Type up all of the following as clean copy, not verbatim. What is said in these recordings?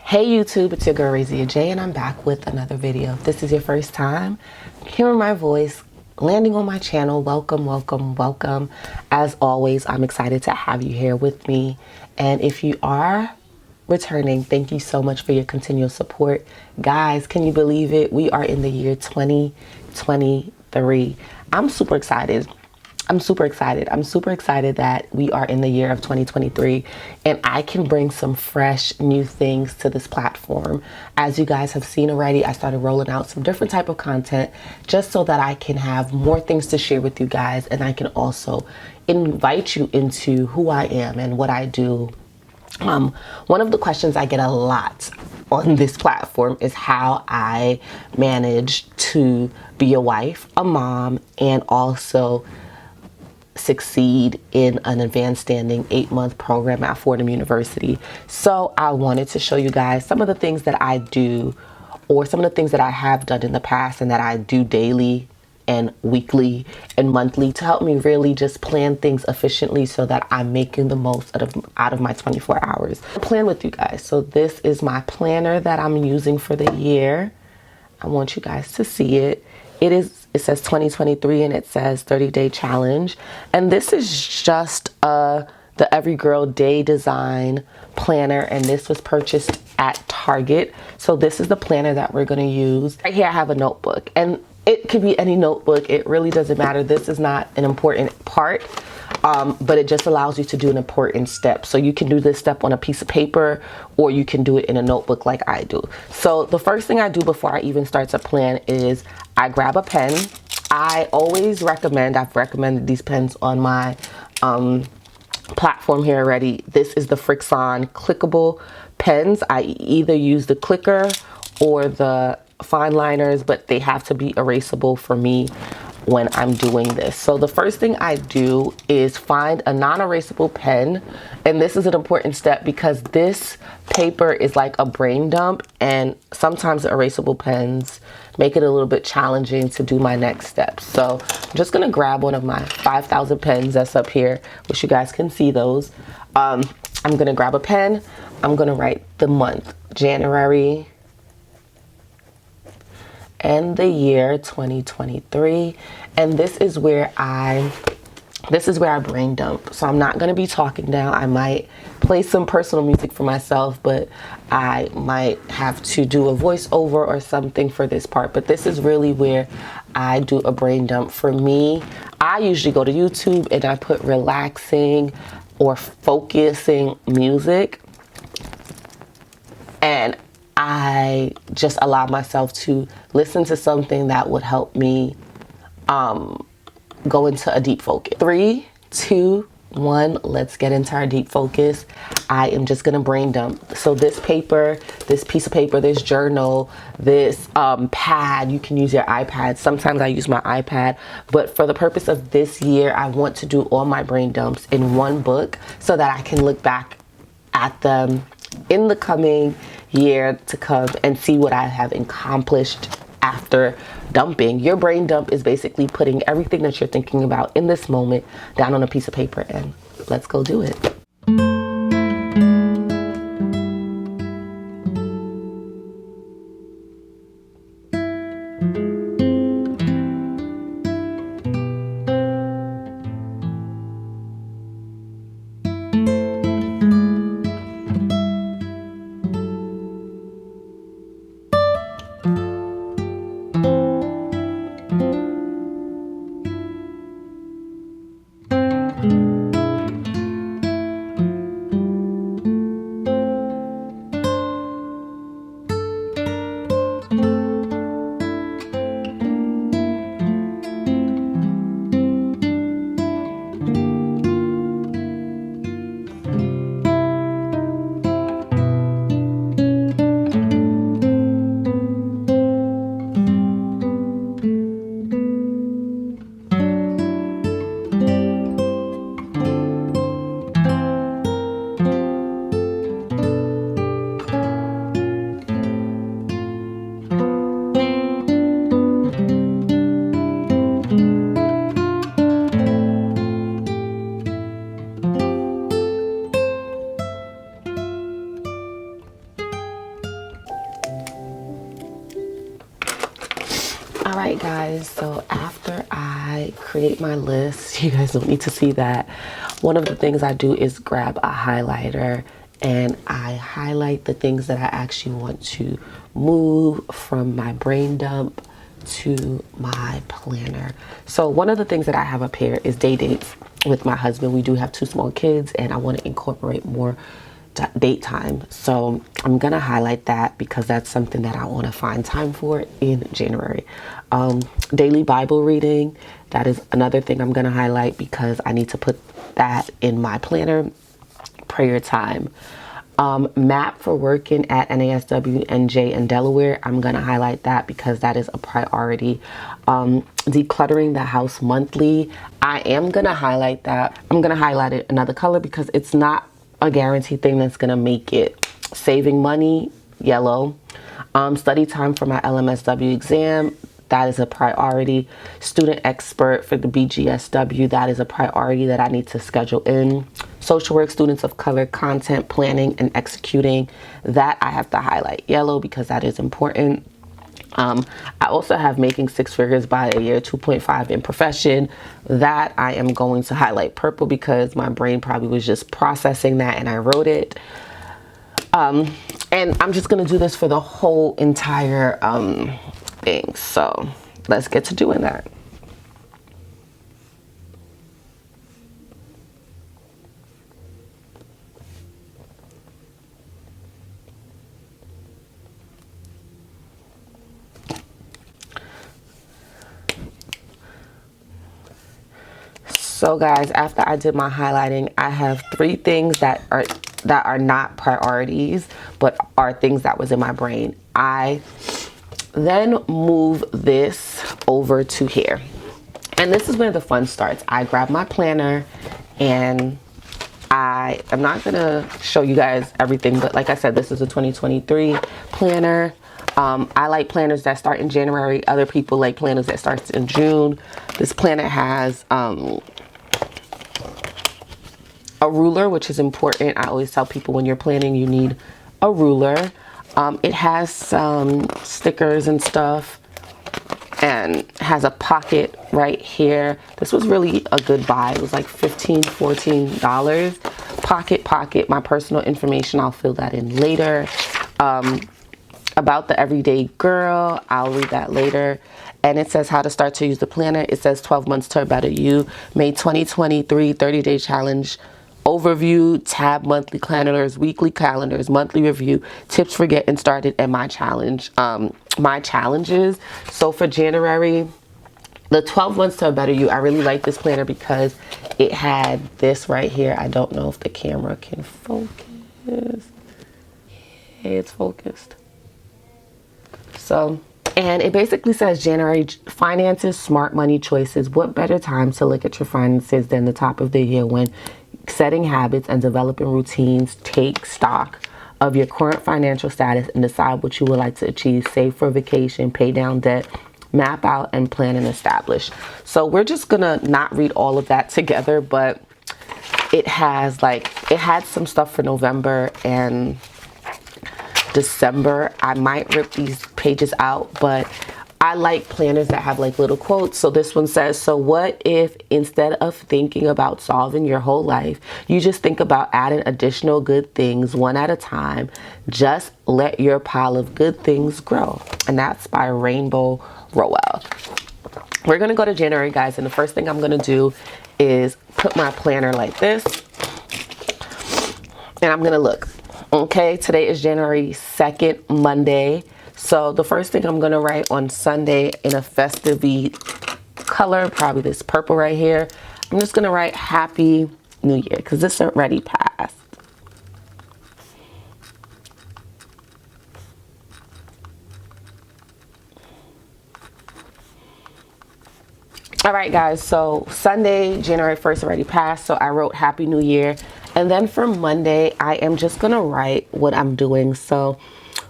Hey YouTube, it's your girl Razia J and I'm back with another video. If this is your first time hearing my voice, landing on my channel, welcome, welcome, welcome. As always, I'm excited to have you here with me. And if you are returning, thank you so much for your continual support. Guys, can you believe it? We are in the year 2023. I'm super excited. I'm super excited. I'm super excited that we are in the year of 2023 and I can bring some fresh new things to this platform. As you guys have seen already, I started rolling out some different type of content just so that I can have more things to share with you guys, and I can also invite you into who I am and what I do. One of the questions I get a lot on this platform is how I manage to be a wife, a mom, and also succeed in an advanced standing 8-month program at Fordham University. So I wanted to show you guys some of the things that I do, or some of the things that I have done in the past and that I do daily and weekly and monthly to help me really just plan things efficiently so that I'm making the most out of my 24 hours. I'll plan with you guys. So this is my planner that I'm using for the year. I want you guys to see it. It says 2023 and it says 30-day challenge. And this is just the Every Girl Day Design planner, and this was purchased at Target. So this is the planner that we're going to use. Right here I have a notebook, and it could be any notebook. It really doesn't matter. This is not an important part, but it just allows you to do an important step. So you can do this step on a piece of paper, or you can do it in a notebook like I do. So the first thing I do before I even start to plan is I grab a pen. I always recommend, I've recommended these pens on my platform here already. This is the Frixon clickable pens. I either use the clicker or the fine liners, but they have to be erasable for me when I'm doing this. So the first thing I do is find a non-erasable pen, and this is an important step because this paper is like a brain dump, and sometimes the erasable pens make it a little bit challenging to do my next step. So I'm just gonna grab one of my 5,000 pens that's up here, which you guys can see those. I'm gonna grab a pen. I'm gonna write the month, January, and the year 2023, and this is where I brain dump. So I'm not going to be talking now. I might play some personal music for myself, but I might have to do a voiceover or something for this part. But this is really where I do a brain dump. For me, I usually go to YouTube and I put relaxing or focusing music, and I just allow myself to listen to something that would help me go into a deep focus. 3, 2, 1, let's get into our deep focus. I am just gonna brain dump. So this paper, this piece of paper, this journal, this pad, you can use your iPad. Sometimes I use my iPad, but for the purpose of this year, I want to do all my brain dumps in one book so that I can look back at them in the coming year to come and see what I have accomplished after dumping. Your brain dump is basically putting everything that you're thinking about in this moment down on a piece of paper, and let's go do it. All right, guys, so after I create my list, you guys don't need to see that. One of the things I do is grab a highlighter and I highlight the things that I actually want to move from my brain dump to my planner. So one of the things that I have up here is day dates with my husband. We do have 2 small kids and I want to incorporate more date time. So I'm gonna highlight that because that's something that I want to find time for in January. Daily Bible reading, that is another thing I'm gonna highlight because I need to put that in my planner. Prayer time. Map for working at NASW, NJ, and Delaware. I'm gonna highlight that because that is a priority. Decluttering the house monthly. I am gonna highlight that. I'm gonna highlight it another color because it's not a guaranteed thing that's gonna make it. Saving money, yellow. Study time for my LMSW exam, that is a priority. Student expert for the BGSW, that is a priority that I need to schedule in. Social work, students of color, content planning and executing, that I have to highlight yellow because that is important. I also have making 6 figures by a year, 2.5 in profession. That I am going to highlight purple because my brain probably was just processing that and I wrote it. And I'm just going to do this for the whole entire thing. So let's get to doing that. So guys, after I did my highlighting, I have 3 things that are not priorities, but are things that was in my brain. I then move this over to here. And this is where the fun starts. I grab my planner and I'm not gonna show you guys everything, but like I said, this is a 2023 planner. I like planners that start in January. Other people like planners that starts in June. This planner has a ruler, which is important. I always tell people when you're planning, you need a ruler. It has some stickers and stuff and has a pocket right here. This was really a good buy. It was like $15, $14. Pocket, my personal information. I'll fill that in later. About the everyday girl, I'll read that later. And it says how to start to use the planner. It says 12 months to a better you. May 2023 30-day challenge. Overview, tab, monthly calendars, weekly calendars, monthly review, tips for getting started, and my challenge. My challenges. So for January, the 12 months to a better you, I really like this planner because it had this right here. I don't know if the camera can focus. Hey, it's focused. So, and it basically says January finances, smart money choices. What better time to look at your finances than the top of the year when setting habits and developing routines? Take stock of your current financial status and decide what you would like to achieve. Save for vacation, pay down debt, map out and plan and establish. So we're just gonna not read all of that together, but it had some stuff for November and December. I might rip these pages out, but I like planners that have like little quotes. So this one says, so what if instead of thinking about solving your whole life, you just think about adding additional good things one at a time? Just let your pile of good things grow. And that's by Rainbow Rowell. We're going to go to January, guys. And the first thing I'm going to do is put my planner like this. And I'm going to look. Okay, today is January 2nd, Monday. So the first thing I'm going to write on Sunday in a festive color, probably this purple right here. I'm just going to write Happy New Year because this already passed. All right, guys, so Sunday, January 1st already passed, so I wrote Happy New Year. And then for Monday, I am just going to write what I'm doing. So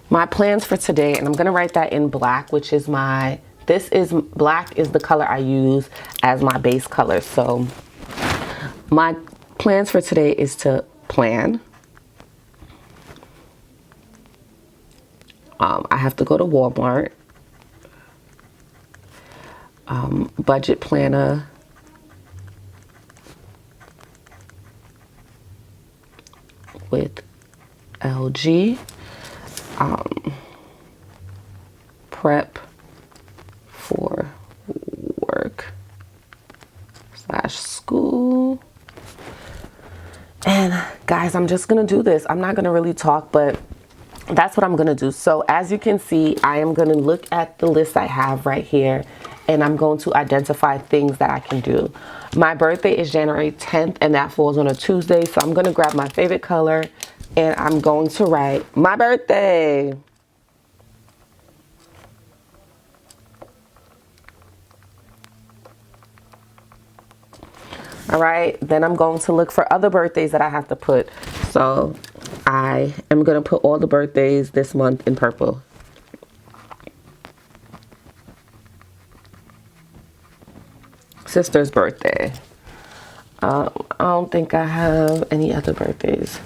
my plans for today, and I'm going to write that in black, which is black is the color I use as my base color. So my plans for today is to plan. I have to go to Walmart. budget planner. With LG. Prep for work / school. And guys, I'm just gonna do this. I'm not gonna really talk, but that's what I'm gonna do. So as you can see, I am gonna look at the list I have right here, and I'm going to identify things that I can do. My birthday is January 10th, and that falls on a Tuesday. So I'm gonna grab my favorite color, and I'm going to write my birthday. All right, then I'm going to look for other birthdays that I have to put. So I am going to put all the birthdays this month in purple. Sister's birthday. I don't think I have any other birthdays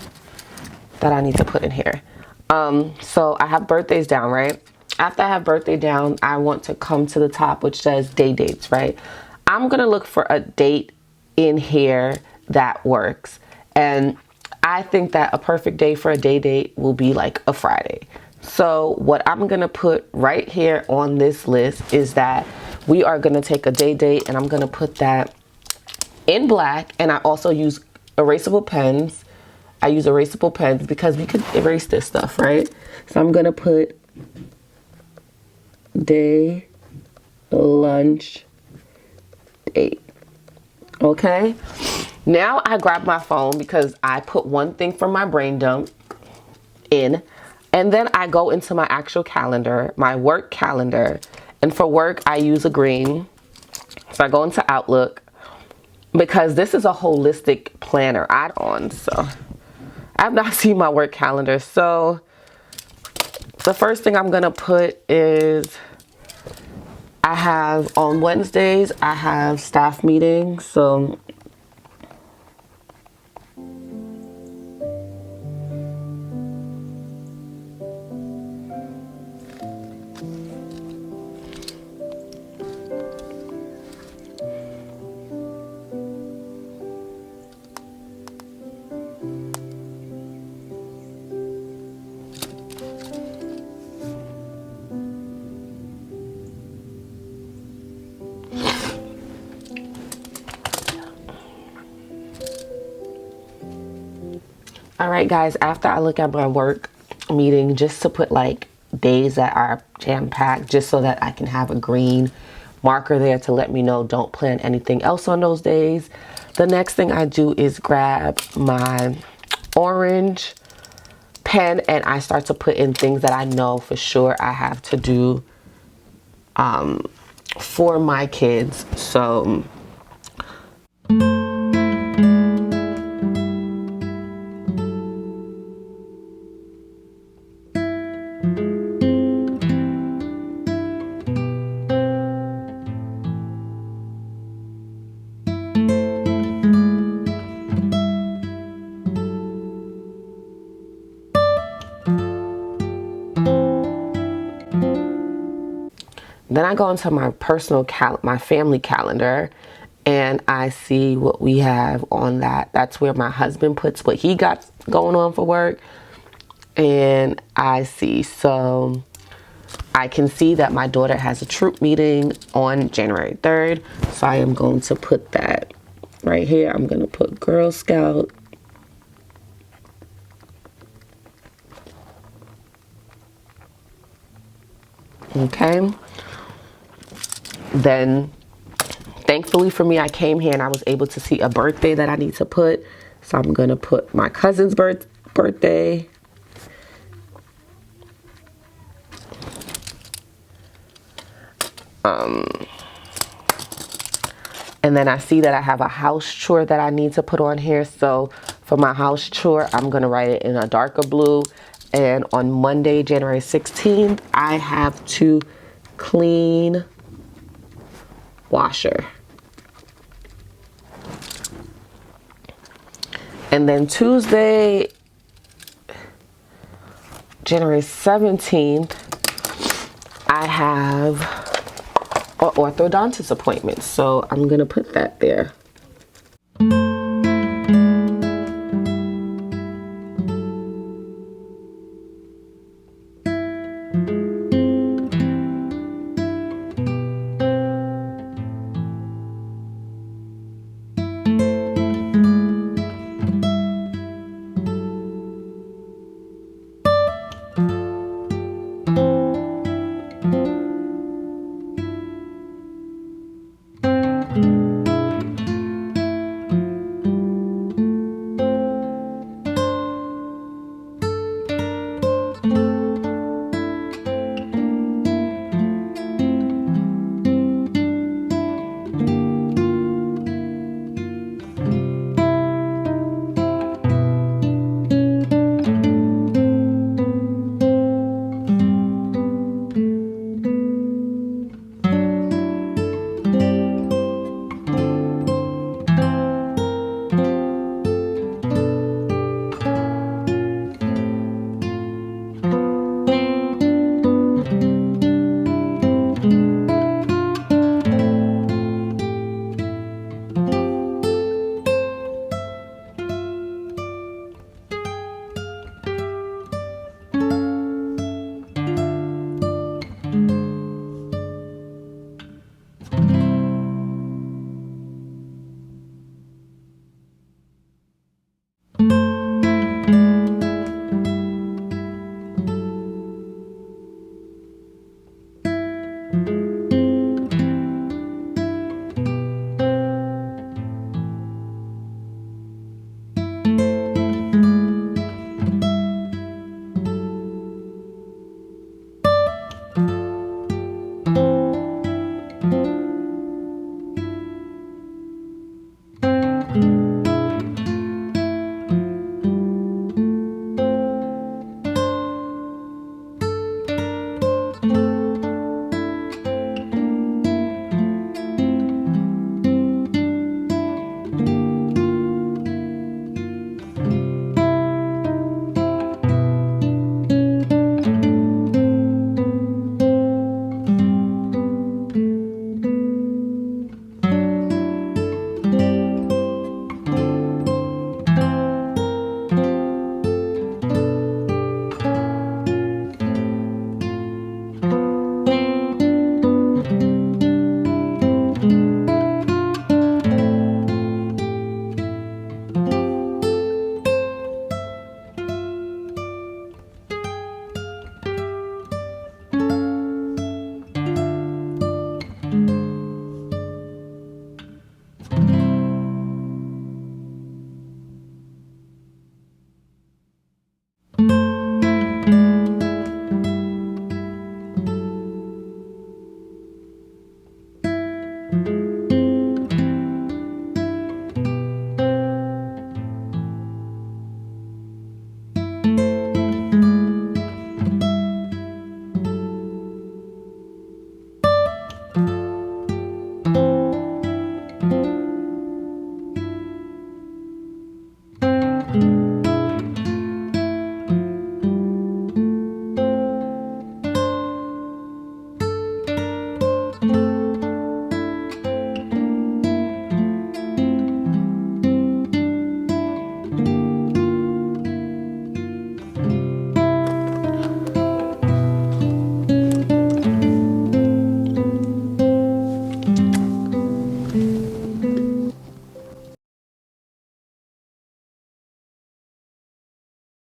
that I need to put in here. So I have birthdays down, right? After I have birthday down, I want to come to the top, which says day dates, right? I'm going to look for a date in here that works. And I think that a perfect day for a day date will be like a Friday. So what I'm going to put right here on this list is that we are going to take a day date, and I'm going to put that in black. And I also use erasable pens. I use erasable pens because we could erase this stuff, right? So I'm going to put day, lunch, date. Okay. Now I grab my phone because I put one thing from my brain dump in, and then I go into my actual calendar, my work calendar. And for work, I use a green. So I go into Outlook because this is a holistic planner add-on. So I have not seen my work calendar. So the first thing I'm going to put is I have on Wednesdays, I have staff meetings. So all right, guys, after I look at my work meeting, just to put like days that are jam-packed, just so that I can have a green marker there to let me know don't plan anything else on those days. The next thing I do is grab my orange pen, and I start to put in things that I know for sure I have to do for my kids. So then I go into my personal my family calendar, and I see what we have on that. That's where my husband puts what he got going on for work. And I see, so I can see that my daughter has a troop meeting on January 3rd. So I am going to put that right here. I'm going to put Girl Scout. Okay. Then, thankfully for me, I came here and I was able to see a birthday that I need to put. So I'm going to put my cousin's birthday. And then I see that I have a house chore that I need to put on here. So for my house chore, I'm going to write it in a darker blue. And on Monday, January 16th, I have to clean washer. And then Tuesday, January 17th, I have, orthodontist appointment. So I'm gonna put that there.